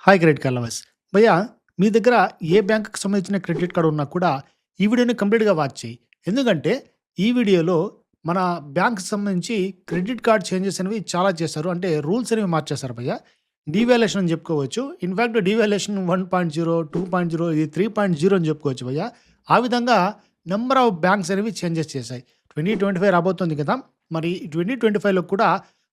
Hi credit card lovers. భయ్యా, మీ దగ్గర ఏ బ్యాంక్‌కి సంబంధించిన క్రెడిట్ కార్డ్ ఉన్నా కూడా ఈ వీడియోని కంప్లీట్‌గా వాచ్ చెయి. ఎందుకంటే ఈ వీడియోలో మన బ్యాంక్‌కి సంబంధించి క్రెడిట్ కార్డ్ చేంజెస్ అనేవి చాలా చేశారు. అంటే రూల్స్ అనేవి మార్చేశారు భయ్యా. డీవాల్యుయేషన్ అని చెప్పుకోవచ్చు. ఇన్‌ఫాక్ట్ డీవాల్యుయేషన్ 1.0, 2.0 ఇది 3.0 అని చెప్పుకోవచ్చు భయ్యా. ఆ విధంగా నంబర్ ఆఫ్ బ్యాంక్స్ అనేవి చేంజెస్ చేశాయి. 2025 రాబోతుంది కదా! మరి 2025లో కూడా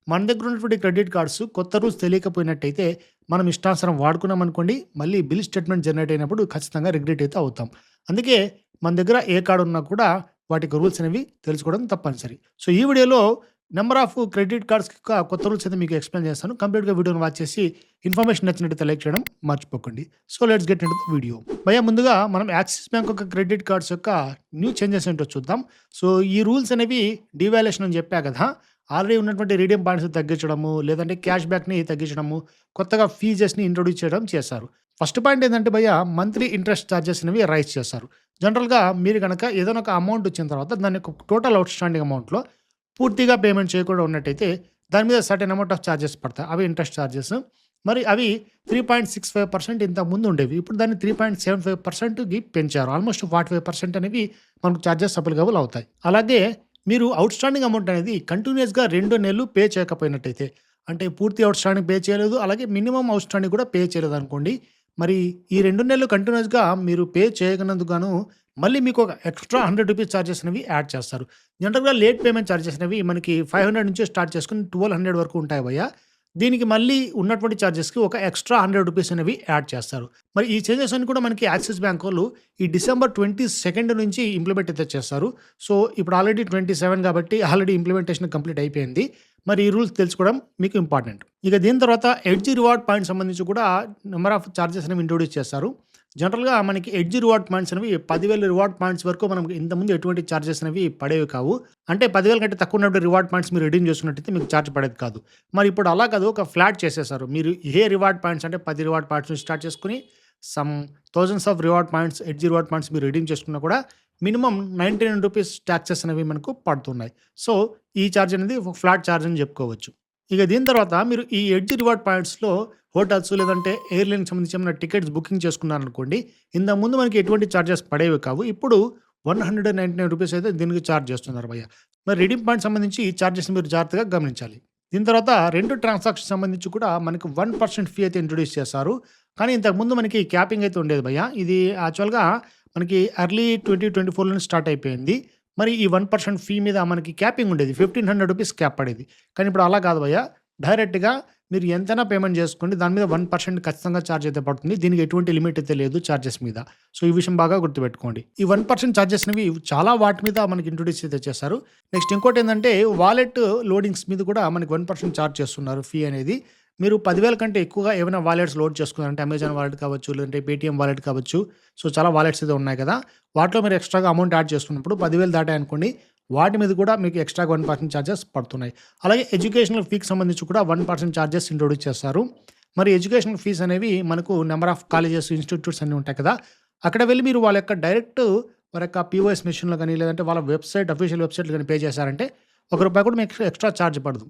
మన దగ్గర ఉన్నటువంటి క్రెడిట్ కార్డ్స్ కొత్త రూల్స్ తెలియకపోయినట్టయితే మనం ఇష్టానుసారం వాడుకున్నామనుకోండి, మళ్ళీ బిల్ స్టేట్మెంట్ జనరేట్ అయినప్పుడు ఖచ్చితంగా రిగ్రెట్ అయితే అవుతాం. అందుకే మన దగ్గర ఏ కార్డ్ ఉన్నా కూడా వాటికి రూల్స్ అనేవి తెలుసుకోవడం తప్పనిసరి. సో, ఈ వీడియోలో నంబర్ ఆఫ్ క్రెడిట్ కార్డ్స్ యొక్క కొత్త రూల్స్ అయితే మీకు ఎక్స్‌ప్లెయిన్ చేస్తాను. కంప్లీట్‌గా వీడియోని వాచ్ చేసి ఇన్ఫర్మేషన్ నచ్చినట్టయితే లైక్ చేయడం మర్చిపోకండి. So, let's get into the video. భయ్యా, ముందుగా మనం యాక్సిస్ బ్యాంక్ యొక్క క్రెడిట్ కార్డ్స్ యొక్క న్యూ చేంజెస్ ఏంటో చూద్దాం. సో, ఈ రూల్స్ అనేవి డీవాల్యుయేషన్ అని చెప్పా కదా! ఆల్రెడీ ఉన్నటువంటి రీడీమ్ పాయింట్స్ తగ్గించడము, లేదంటే క్యాష్ బ్యాక్‌ని తగ్గించడము, కొత్తగా ఫీజెస్‌ని ఇంట్రొడ్యూస్ చేయడం చేశారు. ఫస్ట్ పాయింట్ ఏంటంటే భయ్యా, మంత్లీ ఇంట్రెస్ట్ చార్జెస్ అనేవి రైజ్ చేశారు. జనరల్‌గా మీరు గనక ఏదైనా ఒక అమౌంట్ వచ్చిన తర్వాత దాని యొక్క టోటల్ ఔట్‌స్టాండింగ్ అమౌంట్‌లో పూర్తిగా పేమెంట్ చేయకుండా ఉన్నట్టయితే దాని మీద సర్టెన్ అమౌంట్ ఆఫ్ చార్జెస్ పడతాయి. అవి ఇంట్రెస్ట్ చార్జెస్. మరి అవి 3.65% ఇంతకుముందు ఉండేవి. ఇప్పుడు దాన్ని 3.75%కి పెంచారు. ఆల్మోస్ట్ 45% అనేవి మనకు చార్జెస్ అప్లికబుల్ అవుతాయి. అలాగే మీరు ఔట్‌స్టాండింగ్ అమౌంట్ అనేది కంటిన్యూయస్‌గా 2 నెలలు పే చేయకపోయినట్టయితే, అంటే పూర్తి ఔట్‌స్టాండింగ్ పే చేయలేదు, అలాగే మినిమమ్ ఔట్‌స్టాండింగ్ కూడా పే చేయలేదనుకోండి. మరి ఈ 2 నెలలు కంటిన్యూయస్‌గా మీరు పే చేయనందుకు గాను మళ్ళీ మీకు ఒక ఎక్స్‌ట్రా రూ. 100 చార్జెస్ అనేవి యాడ్ చేస్తారు. జనరల్‌గా లేట్ పేమెంట్ చార్జెస్ అనేవి మనకి 500 నుంచే స్టార్ట్ చేసుకొని 1200 వరకు ఉంటాయి భయ్యా. దీనికి మళ్ళీ ఉన్నటువంటి చార్జెస్‌కి ఒక ఎక్స్‌ట్రా రూ. 100 అనేవి యాడ్ చేస్తారు. మరి ఈ చేంజెస్ అన్ని కూడా మనకి యాక్సిస్ బ్యాంక్ వోళ్ళు ఈ డిసెంబర్ 22 నుంచి ఇంప్లిమెంట్ అయితే చేస్తారు. సో, ఇప్పుడు ఆల్రెడీ 27 కాబట్టి ఆల్రెడీ ఇంప్లిమెంటేషన్ కంప్లీట్ అయిపోయింది. మరి ఈ రూల్స్ తెలుసుకోవడం మీకు ఇంపార్టెంట్. ఇక దీని తర్వాత ఎడ్జ్ రివార్డ్ పాయింట్స్ సంబంధించి కూడా నంబర్ ఆఫ్ చార్జెస్ అనేవి ఇంట్రొడ్యూస్ చేస్తారు. జనరల్‌గా మనకి ఎడ్జ్ రివార్డ్ పాయింట్స్ అనేవి 10,000 రివార్డ్ పాయింట్స్ వరకు మనకు ఇంతకుముందు ఎటువంటి చార్జెస్ అనేవి పడేవి కావు. అంటే 10,000 కంటే తక్కువ ఉన్నప్పుడు రివార్డ్ పాయింట్స్ మీరు రెడీమ్ చేసుకున్నట్టయితే మీకు చార్జ్ పడేది కాదు. మరి ఇప్పుడు అలా కాదు, ఒక ఫ్లాట్ చేసేసారు. మీరు ఏ రివార్డ్ పాయింట్స్ అంటే 10 రివార్డ్ పాయింట్స్ నుంచి స్టార్ట్ చేసుకొని some thousands of reward points, edge reward points మీరు రెడీమ్ చేసుకున్నా కూడా మినిమమ్ రూ. 99 టాక్సెస్ అనేవి మనకు పడుతున్నాయి. సో, ఈ చార్జ్ అనేది ఒక ఫ్లాట్ చార్జ్ అని చెప్పుకోవచ్చు. ఇక దీని తర్వాత మీరు ఈ ఎడ్జ్ రివార్డ్ పాయింట్స్‌లో హోటల్స్ లేదంటే ఎయిర్‌లైన్‌కి సంబంధించి ఏమైనా టికెట్స్ బుకింగ్ చేసుకున్నారనుకోండి, ఇంతకుముందు మనకి ఎటువంటి చార్జెస్ పడేవి కావు. ఇప్పుడు రూ. 199 అయితే దీనికి చార్జ్ చేస్తున్నారు భయ్యా. మరి రిడీమ్ పాయింట్స్ సంబంధించి ఈ చార్జెస్‌ని మీరు జాగ్రత్తగా గమనించాలి. దీని తర్వాత 2 ట్రాన్సాక్షన్స్ సంబంధించి కూడా మనకు 1% ఫీ అయితే ఇంట్రొడ్యూస్ చేశారు. కానీ ఇంతకుముందు మనకి క్యాపింగ్ అయితే ఉండేది భయ్యా. ఇది యాక్చువల్‌గా మనకి ఎర్లీ 2024లోనే స్టార్ట్ అయిపోయింది. మరి ఈ 1% ఫీ మీద మనకి క్యాపింగ్ ఉండేది. రూ. 1,500 క్యాప్ పడేది. కానీ ఇప్పుడు అలా కాదు భయ్యా. డైరెక్ట్‌గా మీరు ఎంతైనా పేమెంట్ చేసుకోండి. దాని మీద 1% ఖచ్చితంగా చార్జ్ అయితే పడుతుంది. దీనికి ఎటువంటి లిమిట్ అయితే లేదు చార్జెస్ మీద. సో, ఈ విషయం బాగా గుర్తుపెట్టుకోండి. ఈ 1% చార్జెస్ అనేవి చాలా వాటి మీద మనకి ఇంట్రొడ్యూస్ అయితే చేశారు. నెక్స్ట్ ఇంకోటేందంటే వాలెట్ లోడింగ్స్ మీద కూడా మనకి 1% చార్జ్ చేస్తున్నారు ఫీ అనేది. మీరు 10,000 కంటే ఎక్కువగా ఏమైనా వాలెట్స్ లోడ్ చేసుకున్నారంటే అమెజాన్ వాలెట్ కావచ్చు, లేదంటే పేటీఎం వాలెట్ కావచ్చు. సో, చాలా వాలెట్స్ అయితే ఉన్నాయి కదా! వాటిలో మీరు ఎక్స్‌ట్రాగా అమౌంట్ యాడ్ చేసుకున్నప్పుడు 10,000 దాటాయనుకోండి, వాటి మీద కూడా మీకు ఎక్స్‌ట్రాగా 1% చార్జెస్ పడుతున్నాయి. అలాగే ఎడ్యుకేషనల్ ఫీకి సంబంధించి కూడా 1% చార్జెస్ ఇంట్రొడ్యూస్ చేస్తారు. మరి ఎడ్యుకేషనల్ ఫీస్ అనేవి మనకు నంబర్ ఆఫ్ కాలేజెస్, ఇన్‌స్టిట్యూట్స్ అన్నీ ఉంటాయి కదా! అక్కడ వెళ్లి మీరు వాళ్ళ యొక్క డైరెక్ట్ వారి యొక్క పీఓఎస్ మెషిన్‌లో గాని, లేదంటే వాళ్ళ వెబ్‌సైట్ అఫీషియల్ వెబ్‌సైట్‌లో గాని పే చేశారంటే రూ. 1 కూడా మీకు ఎక్స్‌ట్రా చార్జ్ పడదు.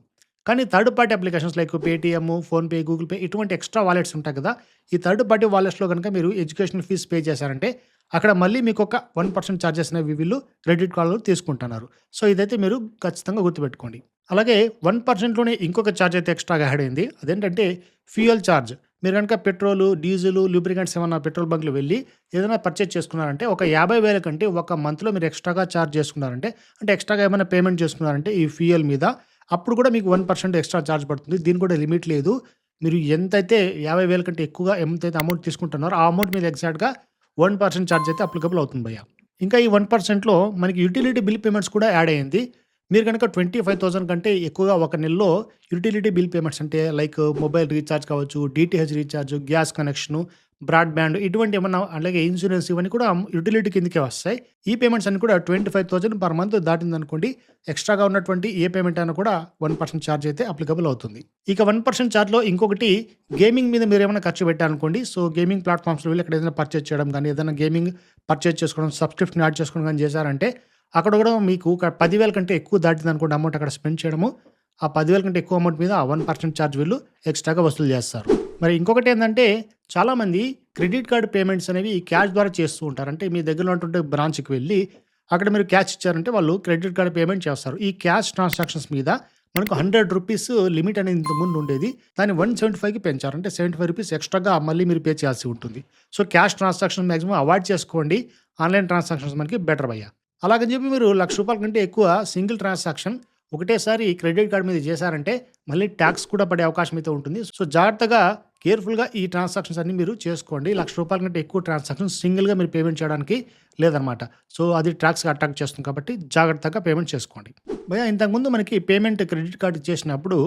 కానీ third party applications like Paytm, PhonePe, Google pay ఇటువంటి ఎక్స్‌ట్రా వాలెట్స్ ఉంటాయి కదా! ఈ థర్డ్ పార్టీ వాలెట్స్‌లో గనుక మీరు ఎడ్యుకేషనల్ ఫీస్ పే చేశారంటే అక్కడ మళ్ళీ మీకు ఒక 1% చార్జెస్ అనేవి వీళ్ళు క్రెడిట్ కార్డ్‌లో తీసుకుంటున్నారు. సో, ఇదైతే మీరు ఖచ్చితంగా గుర్తుపెట్టుకోండి. అలాగే 1%లోనే ఇంకొక చార్జ్ అయితే ఎక్స్‌ట్రాగా యాడ్ అయింది. అదేంటంటే ఫ్యూయల్ చార్జ్. మీరు గనుక పెట్రోలు, డీజిలు, లూబ్రికెంట్స్ ఏమన్నా పెట్రోల్ బంక్‌లో వెళ్లి ఏదైనా పర్చేజ్ చేసుకున్నారంటే ఒక 50,000 కంటే ఒక మంత్‌లో మీరు ఎక్స్‌ట్రాగా చార్జ్ చేసుకున్నారంటే, అంటే ఎక్స్‌ట్రాగా ఏమైనా పేమెంట్ చేసుకున్నారంటే ఈ ఫ్యూయల్ మీద అప్పుడు కూడా మీకు 1% ఎక్స్ట్రా చార్జ్ పడుతుంది. దీనికి కూడా లిమిట్ లేదు. మీరు ఎంతైతే 50,000 కంటే ఎక్కువగా ఎంతైతే అమౌంట్ తీసుకుంటున్నారో ఆ అమౌంట్ మీద ఎగ్జాక్ట్‌గా 1% చార్జ్ అయితే అప్లికబుల్ అవుతుంది భయ్యా. ఇంకా ఈ 1%లో మనకి యుటిలిటీ బిల్ పేమెంట్స్ కూడా యాడ్ అయింది. మీరు గనక 25,000 కంటే ఎక్కువగా ఒక నెలలో యుటిలిటీ బిల్ పేమెంట్స్ అంటే లైక్ మొబైల్ రీచార్జ్ కావచ్చు, DTH recharge, gas connection, broadband ఇటువంటి ఏమన్నా అలాగే ఇన్స్యూరెన్స్ ఇవన్నీ కూడా యుటిలిటీ కిందకే వస్తాయి. ఈ పేమెంట్స్ అన్నీ కూడా 25,000 పర్ మంత్ దాటిందనుకోండి, ఎక్స్‌ట్రాగా ఉన్నటువంటి ఏ పేమెంట్ అయినా కూడా 1% చార్జ్ అయితే అప్లికబుల్ అవుతుంది. ఇక 1% చార్జ్‌లో ఇంకొకటి గేమింగ్ మీద మీరేమైనా ఖర్చు పెట్టారనుకోండి, సో, గేమింగ్ ప్లాట్‌ఫామ్స్‌లో వెళ్లి అక్కడ ఏదైనా పర్చేజ్ చేయడం గానీ, ఏదైనా గేమింగ్ పర్చేజ్ చేసుకోవడం, సబ్స్క్రిప్షన్ యాడ్ చేసుకోవడం గానీ చేశారంటే అక్కడ కూడా మీకు 10,000 కంటే ఎక్కువ దాటిందనుకోండి అమౌంట్ అక్కడ స్పెండ్ చేయడము, ఆ 10,000 కంటే ఎక్కువ అమౌంట్ మీద 1% చార్జ్ వీళ్ళు ఎక్స్‌ట్రాగా వసూలు చేస్తారు. మరి ఇంకొకటేందంటే, చాలామంది క్రెడిట్ కార్డ్ పేమెంట్స్ అనేవి క్యాష్ ద్వారా చేస్తూ ఉంటారు. అంటే మీ దగ్గరలో ఉన్నటువంటి బ్రాంచ్‌కి వెళ్లి, అక్కడ మీరు క్యాష్ ఇచ్చారంటే వాళ్ళు క్రెడిట్ కార్డ్ పేమెంట్ చేస్తారు. ఈ క్యాష్ ట్రాన్సాక్షన్స్ మీద మనకు రూ. 100 లిమిట్ అనేది ఇంతకుముందు ఉండేది. దాన్ని 175కి పెంచారు. అంటే రూ. 75 ఎక్స్‌ట్రాగా మళ్ళీ మీరు పే చేయాల్సి ఉంటుంది. So, cash transaction maximum avoid చేసుకోండి. ఆన్‌లైన్ ట్రాన్సాక్షన్స్ మనకి బెటర్ భయ్యా. అలాగని చెప్పి మీరు రూ. 1,00,000 కంటే ఎక్కువ సింగిల్ ట్రాన్సాక్షన్ ఒకటేసారి క్రెడిట్ కార్డ్ మీద చేశారంటే మళ్ళీ ట్యాక్స్ కూడా పడే అవకాశం అయితే ఉంటుంది. సో, జాగ్రత్తగా కేర్‌ఫుల్‌గా ఈ ట్రాన్సాక్షన్స్ అన్నీ మీరు చేసుకోండి. రూ. 1,00,000 కంటే ఎక్కువ ట్రాన్సాక్షన్స్ సింగిల్‌గా మీరు పేమెంట్ చేయడానికి లేదనమాట. సో, అది ట్యాక్స్‌కి అటాక్ చేస్తుంది కాబట్టి జాగ్రత్తగా పేమెంట్ చేసుకోండి. భయ్యా ఇంతకుముందు మనకి పేమెంట్ క్రెడిట్ కార్డ్ చేసినప్పుడు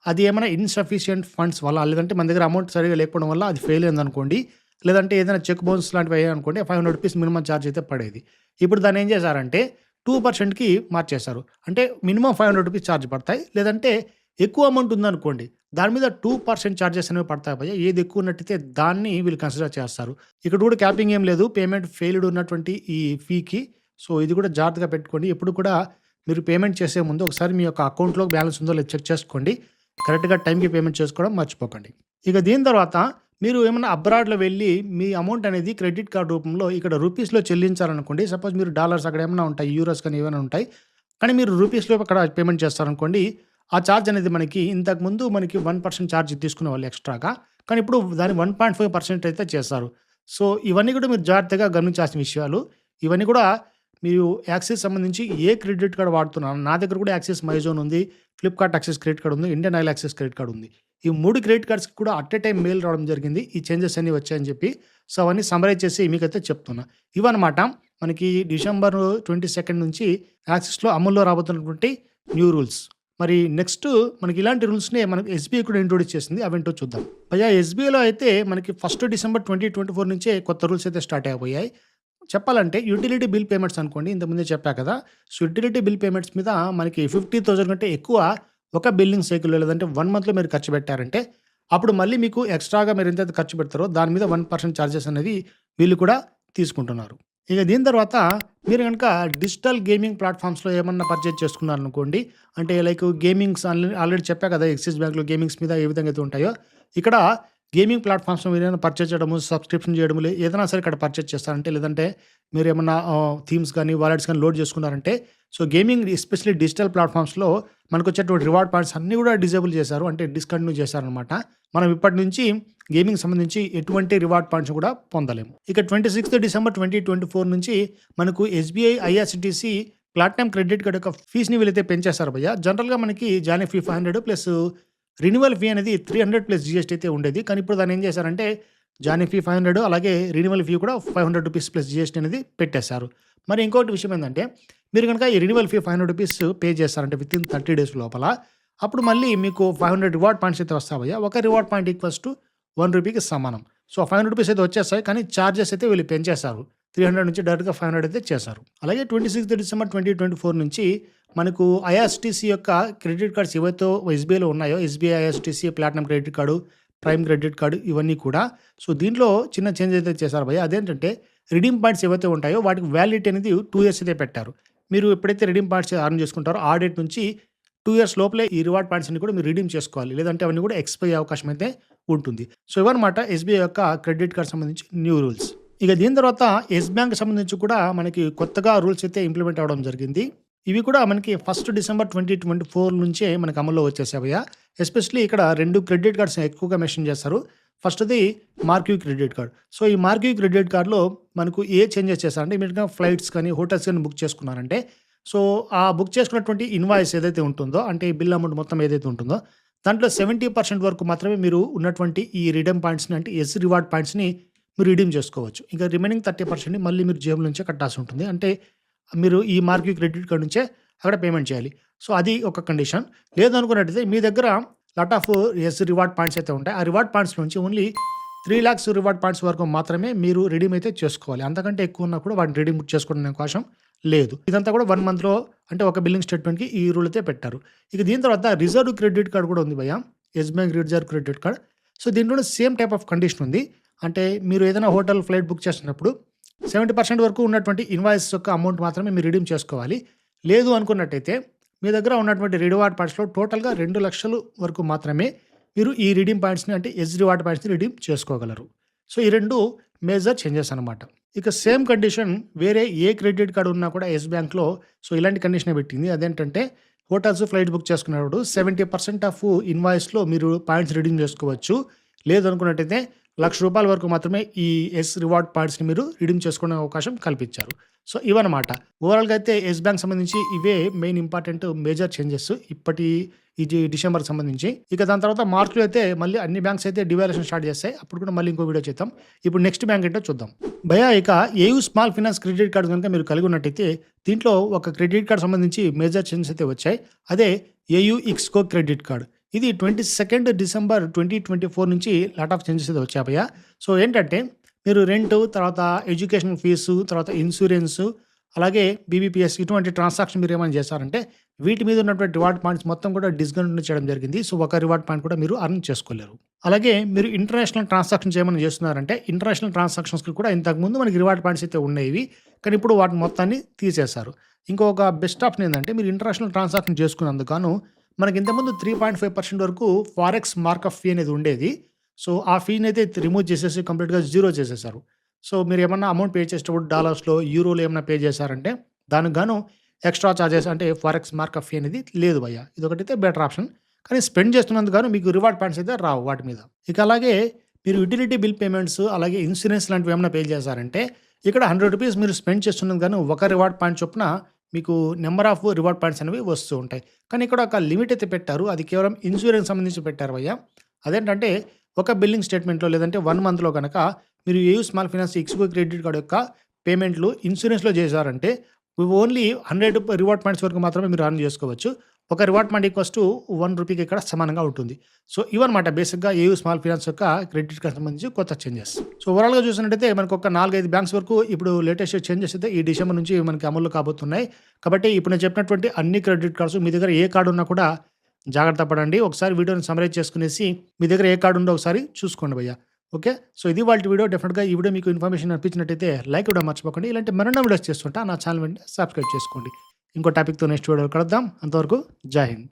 అది ఏమైనా ఇన్‌సఫిషియంట్ ఫండ్స్ వల్ల లేదంటే మన దగ్గర అమౌంట్ సరిగ్గా లేకపోవడం వల్ల అది ఫెయిల్ అయిందనుకోండి. లేదంటే ఏదైనా చెక్ బౌన్స్ లాంటివి అయ్యాయనుకోండి రూ. 500 మినిమమ్ ఛార్జ్ అయితే పడేది. ఇప్పుడు దాన్ని ఏం చేశారంటే 2%కి మార్చేశారు. అంటే మినిమమ్ రూ. 500 ఛార్జ్ పడతాయి. లేదంటే ఎక్కువ అమౌంట్ ఉందనుకోండి దాని మీద 2% ఛార్జెస్ అనేవి పడతాయి భయ్యా. ఏది ఎక్కువ ఉన్నట్టయితే దాన్ని వీళ్ళు కన్సిడర్ చేస్తారు. ఇక్కడ కూడా క్యాపింగ్ ఏం లేదు. పేమెంట్ ఫెయిల్డ్ ఉన్నటువంటి ఈ ఫీకి. సో, ఇది కూడా జాగ్రత్తగా పెట్టుకోండి. ఎప్పుడు కూడా మీరు పేమెంట్ చేసే ముందు ఒకసారి మీ యొక్క అకౌంట్‌లో బ్యాలెన్స్ ఉందో లేదో చెక్ చేసుకోండి. కరెక్ట్‌గా టైంకి పేమెంట్ చేసుకోవడం మర్చిపోకండి. ఇక దీని తర్వాత మీరు ఏమన్నా అబ్రాడ్‌లో వెళ్లి మీ అమౌంట్ అనేది క్రెడిట్ కార్డ్ రూపంలో ఇక్కడ రూపీస్‌లో చెల్లించాలనుకోండి. సపోజ్ మీరు డాలర్స్ అక్కడ ఏమన్నా ఉంటాయి. యూరోస్ కానీ ఏమైనా ఉంటాయి. కానీ మీరు రూపీస్‌లో అక్కడ పేమెంట్ చేస్తారనుకోండి. ఆ ఛార్జ్ అనేది మనకి ఇంతకుముందు మనకి 1% ఛార్జ్ తీసుకునేవాళ్ళు ఎక్స్‌ట్రాగా. కానీ ఇప్పుడు దాన్ని 1.5% అయితే చేశారు. సో, ఇవన్నీ కూడా మీరు జాగ్రత్తగా గమనించాల్సిన విషయాలు. ఇవన్నీ కూడా మీరు యాక్సిస్ సంబంధించి ఏ క్రెడిట్ కార్డ్ వాడుతున్నారు? నా దగ్గర కూడా యాక్సిస్ మైజోన్ ఉంది. ఫ్లిప్‌కార్ట్ యాక్సిస్ క్రెడిట్ కార్డ్ ఉంది. Indian oil axis credit card ఉంది. ఈ 3 క్రెడిట్ కార్డ్స్‌కి కూడా అట్ ఎ టైమ్ మెయిల్ రావడం జరిగింది. ఈ చేంజెస్ అన్నీ వచ్చాయని చెప్పి. సో, అవన్నీ సమ్మరైజ్ చేసి మీకైతే చెప్తున్నా. ఇవన్నమాట మనకి డిసెంబర్ 22 నుంచి యాక్సిస్‌లో అమల్లో రాబోతున్నటువంటి న్యూ రూల్స్. మరి నెక్స్ట్ మనకి ఇలాంటి రూల్స్‌నే మనకి ఎస్‌బీఐ కూడా ఇంట్రొడ్యూస్ చేసింది. అవేంటో చూద్దాం. భయ్యా ఎస్‌బీఐలో అయితే మనకి ఫస్ట్ డిసెంబర్ 2024 నుంచే కొత్త రూల్స్ అయితే స్టార్ట్ అయిపోయాయి. చెప్పాలంటే యుటిలిటీ బిల్ పేమెంట్స్ అనుకోండి. ఇంతకుముందే చెప్పా కదా! సో, యుటిలిటీ బిల్ పేమెంట్స్ మీద మనకి 50,000 కంటే ఎక్కువ ఒక బిల్లింగ్ సైకిల్‌లో లేదంటే 1 మంత్‌లో మీరు ఖర్చు పెట్టారంటే అప్పుడు మళ్ళీ మీకు ఎక్స్‌ట్రాగా మీరు ఎంతైతే ఖర్చు పెడతారో దాని మీద 1% ఛార్జెస్ అనేది వీళ్ళు కూడా తీసుకుంటున్నారు. ఇక దీని తర్వాత మీరు గనుక డిజిటల్ గేమింగ్ ప్లాట్‌ఫామ్స్‌లో ఏమన్నా పర్చేజ్ చేసుకున్నారనుకోండి. అంటే లైక్ గేమింగ్స్ ఆల్రెడీ చెప్పా కదా! యాక్సిస్ బ్యాంక్‌లో గేమింగ్స్ మీద ఏ విధంగా అయితే ఉంటాయో ఇక్కడ గేమింగ్ ప్లాట్‌ఫామ్స్‌లో మీరేమైనా పర్చేజ్ చేయడము, సబ్స్క్రిప్షన్ చేయడము ఏదైనా సరే ఇక్కడ పర్చేజ్ చేస్తారంటే లేదంటే మీరేమన్నా థీమ్స్ గానీ, వాలెట్స్ గానీ లోడ్ చేసుకున్నారంటే సో, గేమింగ్ ఎస్పెషల్లీ డిజిటల్ ప్లాట్‌ఫామ్స్‌లో మనకొచ్చేటువంటి రివార్డ్ పాయింట్స్ అన్నీ కూడా డిజేబుల్ చేశారు. అంటే డిస్కంటిన్యూ చేశారనమాట. మనం ఇప్పటి నుంచి గేమింగ్ సంబంధించి ఎటువంటి రివార్డ్ పాయింట్స్ కూడా పొందలేము. ఇక 26 డిసెంబర్ 2024 నుంచి మనకు SBI IRCTC platinum credit card యొక్క ఫీస్‌ని వీళ్ళైతే పెంచేశారు భయ్యా. జనరల్‌గా మనకి joining fee 500 plus renewal fee అనేది 300 ప్లస్ జీఎస్టీ అయితే ఉండేది. కానీ ఇప్పుడు దాన్ని ఏం చేశారంటే జాయినింగ్ ఫీ 500 అలాగే రెన్యువల్ ఫీ కూడా రూ. 500 ప్లస్ జీఎస్టీ అనేది పెట్టేశారు. మరి ఇంకోటి విషయం ఏందంటే మీరు గనుక ఈ రెన్యువల్ ఫీ రూ. 500 పే చేస్తారంటే వితిన్ 30 డేస్ లోపల అప్పుడు మళ్ళీ మీకు 500 రివార్డ్ పాయింట్స్ అయితే వస్తాయి భయ్యా. ఒక రివార్డ్ పాయింట్ ఈక్వల్స్ టు రూ. 1కి సమానం. సో, రూ. 500 అయితే వచ్చేస్తాయి. కానీ చార్జెస్ అయితే వీళ్ళు పెంచేశారు. 300 నుంచి డైరెక్ట్‌గా 500 అయితే చేశారు. అలాగే 26 డిసెంబర్ 2024 నుంచి మనకు ఐఆర్‌సీటీసీ యొక్క క్రెడిట్ కార్డ్స్ ఏవైతే ఎస్‌బీఐలో ఉన్నాయో SBI IRCTC platinum credit card, prime credit card ఇవన్నీ కూడా సో, దీంట్లో చిన్న చేంజ్ అయితే చేశారు భయ్యా. అదేంటంటే రిడీమ్ పాయింట్స్ ఏవైతే ఉంటాయో వాటికి వ్యాలిడిటీ అనేది 2 ఇయర్స్ అయితే పెట్టారు. మీరు ఎప్పుడైతే రిడీమ్ పాయింట్స్ అర్న్ చేసుకుంటారో ఆ డేట్ నుంచి 2 ఇయర్స్ లోపలే ఈ రివార్డ్ పాయింట్స్ అన్ని కూడా మీరు రిడీమ్ చేసుకోవాలి. లేదంటే అవన్నీ కూడా ఎక్స్‌పైర్ అయ్యే అవకాశం అయితే ఉంటుంది. సో, ఇవన్నమాట ఎస్‌బీఐ యొక్క క్రెడిట్ కార్డ్ సంబంధించి న్యూ రూల్స్. ఇక దీని తర్వాత యెస్ బ్యాంక్ సంబంధించి కూడా మనకి కొత్తగా రూల్స్ అయితే ఇంప్లిమెంట్ అవ్వడం జరిగింది. ఇవి కూడా మనకి ఫస్ట్ డిసెంబర్ 2024 నుంచే మనకు అమల్లో వచ్చేసాయి భయ్యా. ఎస్పెషల్లీ ఇక్కడ 2 క్రెడిట్ కార్డ్స్ ఎక్కువగా మెన్షన్ చేస్తారు. ఫస్ట్‌ది మార్క్యూ క్రెడిట్ కార్డ్. సో, ఈ మార్క్యూ క్రెడిట్ కార్డ్‌లో మనకు ఏ చేంజెస్ చేశారంటే ఇమ్మీడియేట్‌గా ఫ్లైట్స్ కానీ, హోటల్స్ కానీ బుక్ చేసుకున్నారంటే సో, ఆ బుక్ చేసుకున్నటువంటి ఇన్వాయిస్ ఏదైతే ఉంటుందో అంటే బిల్ అమౌంట్ మొత్తం ఏదైతే ఉంటుందో దాంట్లో 70% వరకు మాత్రమే మీరు ఉన్నటువంటి ఈ రిడీమ్ పాయింట్స్‌ని అంటే యెస్ రివార్డ్ పాయింట్స్‌ని మీరు రిడీమ్ చేసుకోవచ్చు. ఇంకా రిమైనింగ్ 30%ని మళ్ళీ మీరు జేబులో నుంచే కట్టాల్సి ఉంటుంది. అంటే మీరు ఈ మార్క్యూ క్రెడిట్ కార్డ్ నుంచే అక్కడ పేమెంట్ చేయాలి. సో, అది ఒక కండిషన్. లేదనుకున్నట్టయితే మీ దగ్గర lot of yes reward points అయితే ఉంటాయి. ఆ రివార్డ్ పాయింట్స్ నుంచి ఓన్లీ 3,00,000 రివార్డ్ పాయింట్స్ వరకు మాత్రమే మీరు రిడీమ్ అయితే చేసుకోవాలి. అంతకంటే ఎక్కువ ఉన్నా కూడా వాటిని రిడీమ్ చేసుకోవడానికి అవకాశం లేదు. ఇదంతా కూడా 1 మంత్‌లో అంటే ఒక బిల్లింగ్ స్టేట్‌మెంట్‌కి ఈ రూల్ అయితే పెట్టారు. ఇక దీని తర్వాత రిజర్వ్ క్రెడిట్ కార్డ్ కూడా ఉంది భయ్యా. Yes bank reserve credit card. So, దీంట్లోనే సేమ్ టైప్ ఆఫ్ కండిషన్ ఉంది. అంటే మీరు ఏదైనా హోటల్, ఫ్లైట్ బుక్ చేసినప్పుడు 70% వరకు ఉన్నటువంటి ఇన్వాయిస్ యొక్క అమౌంట్ మాత్రమే మీరు రిడీమ్ చేసుకోవాలి. లేదు అనుకున్నట్టయితే మీ దగ్గర ఉన్నటువంటి రివార్డ్ పాయింట్స్‌లో టోటల్‌గా 2,00,000 వరకు మాత్రమే మీరు ఈ రిడీమ్ పాయింట్స్‌ని అంటే ఎస్ రివార్డ్ పాయింట్స్‌ని రిడీమ్ చేసుకోగలరు. సో, ఈ 2 మేజర్ చేంజెస్ అనమాట. ఇక సేమ్ కండిషన్ వేరే ఏ క్రెడిట్ కార్డ్ ఉన్నా కూడా యెస్ బ్యాంక్‌లో సో, ఇలాంటి కండిషనే పెట్టింది. అదేంటంటే హోటల్స్, ఫ్లైట్ బుక్ చేసుకున్నప్పుడు 70% ఆఫ్ ఇన్వాయిస్‌లో మీరు పాయింట్స్ రిడీమ్ చేసుకోవచ్చు. లేదనుకున్నట్టయితే రూ. 1,00,000 వరకు మాత్రమే ఈ యెస్ రివార్డ్ పాయింట్స్‌ని మీరు రిడీమ్ చేసుకునే అవకాశం కల్పించారు. సో, ఇవన్నమాట. ఓవరాల్‌గా అయితే యెస్ బ్యాంక్ సంబంధించి ఇవే మెయిన్ ఇంపార్టెంట్ మేజర్ చేంజెస్ ఇది డిసెంబర్‌కి సంబంధించి. ఇక దాని తర్వాత మార్చ్‌లో అయితే మళ్ళీ అన్ని బ్యాంక్స్ అయితే డివాల్యుయేషన్ స్టార్ట్ చేస్తాయి. అప్పుడు కూడా మళ్ళీ ఇంకో వీడియో చేద్దాం. ఇప్పుడు నెక్స్ట్ బ్యాంక్ ఏంటో చూద్దాం. భయ్యా ఇక AU small finance credit card గనుక మీరు కలిగి ఉన్నట్టయితే దీంట్లో ఒక క్రెడిట్ కార్డ్ సంబంధించి మేజర్ చేంజెస్ అయితే వచ్చాయి. అదే ఏయూ ఇక్స్‌కో క్రెడిట్ కార్డ్. ఇది 22 డిసెంబర్ 2024 నుంచి లాట్ ఆఫ్ చేంజెస్ అయితే వచ్చాయి భయ్యా. సో, ఏంటంటే మీరు రెంట్, తర్వాత ఎడ్యుకేషన్ ఫీజు, తర్వాత ఇన్సూరెన్స్, అలాగే బీబీపీఎస్ ఇటువంటి ట్రాన్సాక్షన్ మీరు ఏమైనా చేశారంటే వీటి మీద ఉన్నటువంటి రివార్డ్ పాయింట్స్ మొత్తం కూడా డిస్కౌంట్ చేయడం జరిగింది. సో, ఒక రివార్డ్ పాయింట్ కూడా మీరు అర్న్ చేసుకోలేరు. అలాగే మీరు ఇంటర్నేషనల్ ట్రాన్సాక్షన్స్ ఏమైనా చేస్తున్నారంటే ఇంటర్నేషనల్ ట్రాన్సాక్షన్స్‌కి కూడా ఇంతకుముందు మనకి రివార్డ్ పాయింట్స్ అయితే ఉండేవి. కానీ ఇప్పుడు వాటిని మొత్తాన్ని తీసేశారు. ఇంకొక బెస్ట్ ఆప్షన్ ఏందంటే మీరు ఇంటర్నేషనల్ ట్రాన్సాక్షన్ చేసుకున్నందుకు గాను మనకి ఇంతకుముందు 3.5% వరకు ఫారెక్స్ మార్కప్ ఫీ అనేది ఉండేది. సో, ఆ ఫీని అయితే రిమూవ్ చేసేసి కంప్లీట్‌గా జీరో చేసేశారు. సో, మీరు ఏమన్నా అమౌంట్ పే చేసేటప్పుడు డాలర్స్‌లో, యూరోలో ఏమన్నా పే చేశారంటే దానికి గాను ఎక్స్‌ట్రా చార్జెస్ అంటే ఫారెక్స్ మార్కప్ ఫీ అనేది లేదు భయ్యా. ఇదొకటైతే బెటర్ ఆప్షన్. కానీ స్పెండ్ చేస్తున్నందుకు గాను మీకు రివార్డ్ పాయింట్స్ అయితే రావు వాటి మీద. ఇక అలాగే మీరు యుటిలిటీ బిల్ పేమెంట్స్, అలాగే ఇన్సూరెన్స్ లాంటివి ఏమన్నా పే చేశారంటే ఇక్కడ రూ. 100 మీరు స్పెండ్ చేస్తున్నందుకు గాను ఒక రివార్డ్ పాయింట్ చొప్పున మీకు నంబర్ ఆఫ్ రివార్డ్ పాయింట్స్ అనేవి వస్తూ ఉంటాయి. కానీ ఇక్కడ ఒక లిమిట్ అయితే పెట్టారు. అది కేవలం ఇన్సూరెన్స్ సంబంధించి పెట్టారు భయ్యా. అదేంటంటే ఒక బిల్లింగ్ స్టేట్మెంట్‌లో లేదంటే 1 మంత్‌లో గనక మీరు AU small finance ixigo credit card యొక్క పేమెంట్‌లు ఇన్సూరెన్స్‌లో చేశారంటే ఓన్లీ 100 రివార్డ్ పాయింట్స్ వరకు మాత్రమే మీరు అర్న్ చేసుకోవచ్చు. ఒక రివార్డ్ పాయింట్ ఈక్వల్స్ టు రూ. 1కి ఇక్కడ సమానంగా ఉంటుంది. సో, ఇవన్నమాట బేసిక్‌గా ఏయూ స్మాల్ ఫైనాన్స్ యొక్క క్రెడిట్ కార్డ్ సంబంధించి కొత్త చేంజెస్. సో, ఓవరాల్‌గా చూసినట్టయితే మనకు ఒక 4, 5 బ్యాంక్స్ వరకు ఇప్పుడు లేటెస్ట్ చేంజెస్ అయితే ఈ డిసెంబర్ నుంచి మనకి అమల్లో కాబోతున్నాయి. కాబట్టి ఇప్పుడు నేను చెప్పినటువంటి అన్ని క్రెడిట్ కార్డ్స్ మీ దగ్గర ఏ కార్డ్ ఉన్నా కూడా జాగ్రత్త పడండి. ఒకసారి వీడియోని సమ్మరైజ్ చేసుకునేసి మీ దగ్గర ఏ కార్డ్ ఉందో ఒకసారి చూసుకోండి భయ్యా. ఓకే. సో, ఇది ఇవాల్టి వీడియో. డెఫినిట్‌గా ఈ వీడియో మీకు ఇన్ఫర్మేషన్ అనిపించినట్టయితే లైక్ ఇవ్వడం మర్చిపోకండి. ఇలాంటి మరెన్నో వీడియోస్ చేస్తుంటా. నా ఛానల్ వెంటనే సబ్స్క్రైబ్ చేసుకోండి. ఇంకో టాపిక్‌తో నెక్స్ట్ వీడియోలో కలుద్దాం. అంతవరకు జై హింద్.